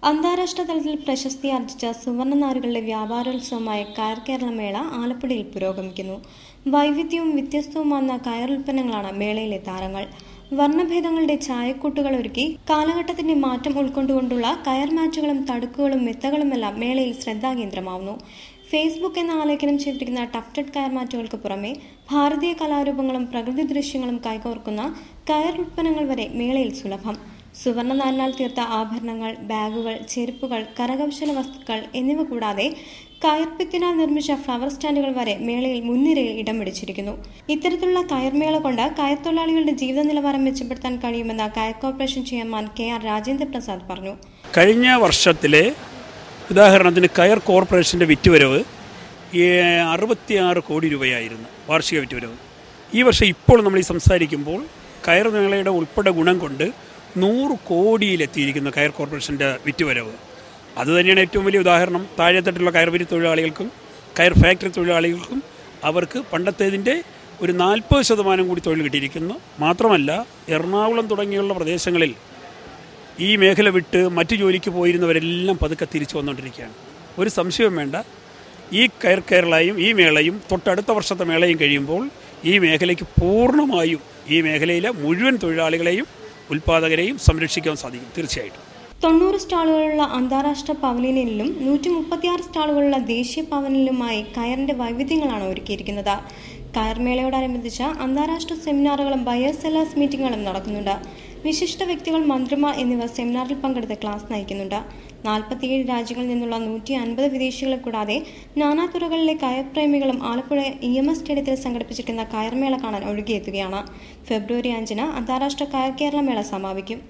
അന്താരാഷ്ട്ര തലത്തിൽ പ്രശസ്തി ആർജിച്ച സുവർണ്ണനാരുകളുടെ വ്യാപാരോത്സവമായ കയർ കേരള മേള ആലപ്പുഴയിൽ പുരോഗമിക്കുന്നു. വൈവിധ്യവും വ്യത്യസ്തവുമാർന്ന കയർ ഉൽപ്പന്നങ്ങളാണ് മേളയിലെ താരങ്ങൾ. വർണ്ണഭേദങ്ങളുടെ ചായക്കൂട്ടുകൾ ഒരുക്കി കാലഘട്ടത്തിന്റെ മാറ്റം ഉൾക്കൊണ്ടുകൊണ്ടുള്ള കയർ മാറ്റുകളും തടുക്കുകളും മെത്തകളുമെല്ലാം മേളയിൽ ശ്രദ്ധാകേന്ദ്രമാവുന്നു. ഫേസ്ബുക്ക് എന്ന ആലേഖനം ചെയ്തിരിക്കുന്ന ടഫ്റ്റഡ് കയർ മാറ്റുകൾക്ക് പുറമെ ഭാരതീയ കലാരൂപങ്ങളും പ്രകൃതി ദൃശ്യങ്ങളും കൈകോർക്കുന്ന കയർ ഉൽപ്പന്നങ്ങൾ വരെ മേളയിൽ സുലഭം. സുവർണ്ണനാരിനാൽ തീർത്ത ആഭരണങ്ങൾ, ബാഗുകൾ, ചെരുപ്പുകൾ, കരകൗശല വസ്തുക്കൾ എന്നിവ കൂടാതെ കയർപ്പിത്തിനാൽ നിർമ്മിച്ച ഫ്ലവർ സ്റ്റാൻഡുകൾ വരെ മേളയിൽ മുൻനിരയിൽ ഇടം പിടിച്ചിരിക്കുന്നു. ഇത്തരത്തിലുള്ള കയർമേള കൊണ്ട് കയർ തൊഴിലാളികളുടെ ജീവിത നിലവാരം മെച്ചപ്പെടുത്താൻ കഴിയുമെന്ന് കയർ corporation chairman KR Rajendra Prasad പറഞ്ഞു. കഴിഞ്ഞ വർഷത്തിലെ ഉദാഹരണത്തിന് കയർ കോർപ്പറേഷൻ്റെ വിറ്റുവരവ് 66 കോടി രൂപയായിരുന്നു വാർഷിക വിറ്റുവരവ്. ഈ വർഷം ഇപ്പോൾ നമ്മൾ ഈ സംസാരിക്കുമ്പോൾ കയർ മേളയുടെ ഉൾപ്പെടെ ഗുണം കൊണ്ട് 100 കോടിയിലെത്തിയിരിക്കുന്ന കയർ കോർപ്പറേഷൻ്റെ വിറ്റുവരവ്. അതുതന്നെയാണ് ഏറ്റവും വലിയ ഉദാഹരണം. താഴെത്തട്ടിലുള്ള കയർവിരി തൊഴിലാളികൾക്കും കയർ ഫാക്ടറി തൊഴിലാളികൾക്കും അവർക്ക് പണ്ടത്തേതിൻ്റെ ഒരു 40% കൂടി തൊഴിൽ കിട്ടിയിരിക്കുന്നു. മാത്രമല്ല എറണാകുളം തുടങ്ങിയുള്ള പ്രദേശങ്ങളിൽ ഈ മേഖല വിട്ട് മറ്റു ജോലിക്ക് പോയിരുന്നവരെല്ലാം പതുക്കെ തിരിച്ചു വന്നുകൊണ്ടിരിക്കുകയാണ്. ഒരു സംശയവും വേണ്ട, ഈ കയർ കേരളയും ഈ മേളയും തൊട്ടടുത്ത വർഷത്തെ മേളയും കഴിയുമ്പോൾ ഈ മേഖലയ്ക്ക് പൂർണ്ണമായും ഈ മേഖലയിലെ മുഴുവൻ തൊഴിലാളികളെയും ഉൽപ്പാദകരെയും സംരക്ഷിക്കാൻ സാധിക്കും. തീർച്ചയായിട്ടും 90 സ്റ്റാളുകളുള്ള അന്താരാഷ്ട്ര പവലിയനിലും 136 സ്റ്റാളുകളുള്ള ദേശീയ പവലിയനിലുമായി കയറിന്റെ വൈവിധ്യങ്ങളാണ് ഒരുക്കിയിരിക്കുന്നത്. കയർമേളയോടനുബന്ധിച്ച് അന്താരാഷ്ട്ര സെമിനാറുകളും ബയേഴ്സ് സെല്ലേഴ്സ് മീറ്റിംഗുകളും നടക്കുന്നുണ്ട്. വിശിഷ്ട വ്യക്തികൾ, മന്ത്രിമാർ എന്നിവർ സെമിനാറിൽ പങ്കെടുത്ത് ക്ലാസ് നയിക്കുന്നുണ്ട്. 47 രാജ്യങ്ങളിൽ നിന്നുള്ള 150 വിദേശികളെ കൂടാതെ നാനാതുറകളിലെ കയർപ്രേമികളും ആലപ്പുഴ EMS സ്റ്റേഡിയത്തിൽ സംഘടിപ്പിച്ചിരിക്കുന്ന കയർമേള കാണാൻ ഒഴുകിയെത്തുകയാണ്. ഫെബ്രുവരി 5 അന്താരാഷ്ട്ര കയർ കേരള മേള സമാപിക്കും.